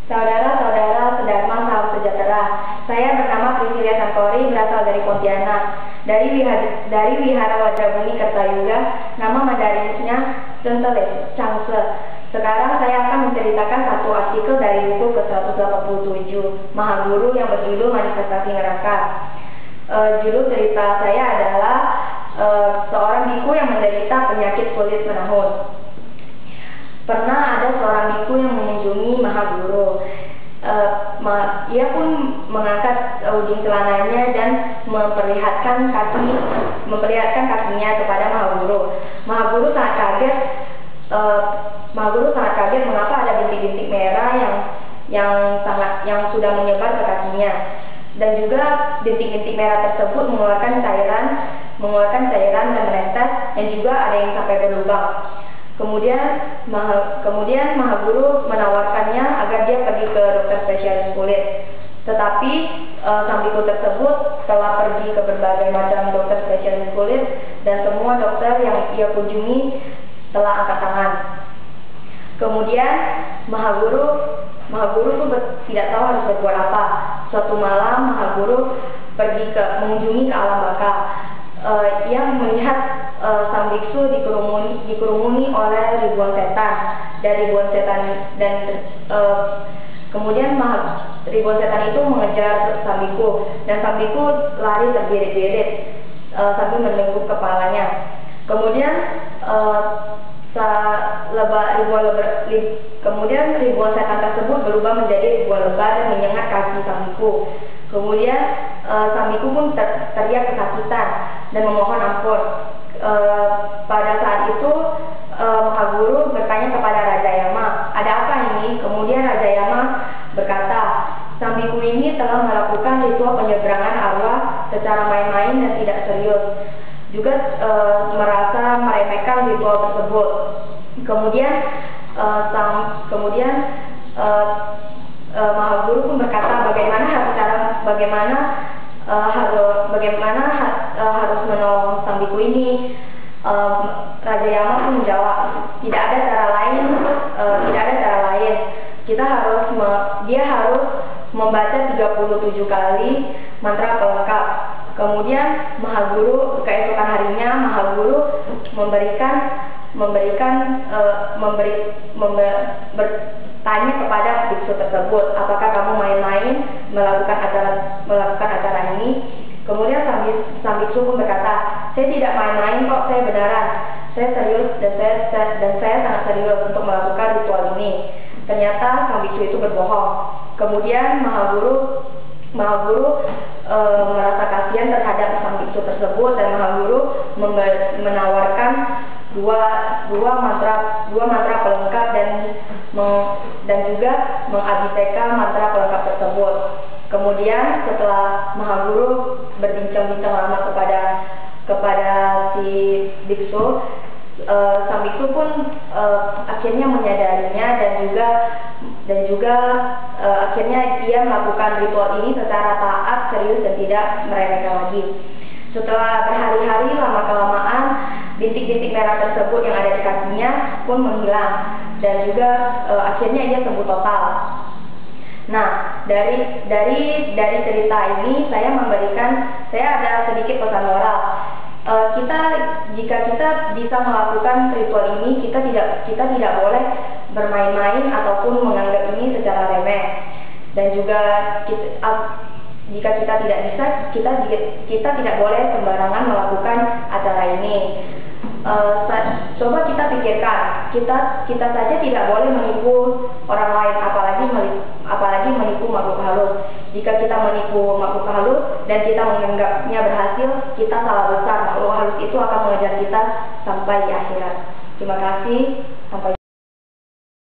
Saudara-saudara sedharma, salam sejahtera. Saya bernama Priscilia Sangkori, berasal dari Pontianak. Dari Wihara Wajrabumi Kertayuga, nama madarisnya Centeles, Changse. Sekarang saya akan menceritakan satu artikel dari buku ke-187, Mahaguru, yang berjudul Manifestasi Neraka. Judul cerita saya adalah seorang biku yang menderita penyakit kulit menahun. Pernah ada seorang biku yang mengunjungi Mahaguru. Ia pun mengangkat ujung celananya dan memperlihatkan kakinya kepada Mahaguru. Mahaguru sangat kaget mengapa ada bintik-bintik merah yang sudah menyebar ke kakinya, dan juga bintik-bintik merah tersebut mengeluarkan cairan dan menetes, dan juga ada yang sampai berlubang. Kemudian Mahaguru menawarkannya agar dia pergi ke dokter spesialis kulit. Tetapi sang biku tersebut telah pergi ke berbagai macam dokter spesialis kulit, dan semua dokter yang ia kunjungi telah angkat tangan. Kemudian Mahaguru pun tidak tahu harus berbuat apa. Suatu malam Mahaguru mengunjungi ke alam baka. Ia melihat sang biksu dikerumuni oleh ribuan setan, kemudian ribuan setan itu mengejar sang biku, dan sang biku lari terbirit-birit sambil menengkuk kepalanya. Kemudian ribuan setan tersebut berubah menjadi ribuan lebah dan menyengat kaki sang biku. Kemudian sang biku pun teriak kesakitan dan memohon ampun. Pada saat itu Mahaguru bertanya kepada Raja Yama, "Ada apa ini?" Kemudian Raja Yama berkata, "Sang biku ini telah melakukan ritual penyeberangan arwah secara main-main dan tidak serius, juga merasa meremehkan ritual tersebut." Kemudian Mahaguru pun berkata, bagaimana harus menolong sang biku ini. Raja Yama pun menjawab, tidak ada cara lain. Dia harus membaca 37 kali mantra pelengkap. Kemudian keesokan harinya Mahaguru bertanya kepada biksu tersebut, apakah kamu main-main melakukan acara ini? Kemudian sang biksu pun berkata, "Saya tidak main-main kok, saya beneran. Saya serius dan saya sangat serius untuk melakukan ritual ini." Ternyata sang biksu itu berbohong. Kemudian Mahaguru merasa kasihan terhadap sang biksu tersebut, dan Mahaguru menawarkan dua mantra pelengkap dan juga mengabiteka mantra pelengkap tersebut. Kemudian setelah Mahaguru berbincang-bincang lama kepada si biksu, sang biksu pun akhirnya menyadarinya, dan juga akhirnya ia melakukan ritual ini secara taat, serius, dan tidak meremehkan lagi. Setelah berhari-hari, lama-kelamaan bintik-bintik merah tersebut yang ada di kakinya pun menghilang, dan juga akhirnya ia sembuh total. Nah, dari cerita ini saya ada sedikit pesan moral. Jika kita bisa melakukan ritual ini, kita tidak boleh bermain-main ataupun menganggap ini secara remeh. Dan juga jika kita tidak bisa, kita tidak boleh sembarangan melakukan acara ini. Coba kita pikirkan, kita saja tidak boleh menipu orang lain, apalagi menipu makhluk halus. Jika kita menipu makhluk halus dan kita menganggapnya berhasil, kita salah besar. Makhluk halus itu akan mengejar kita sampai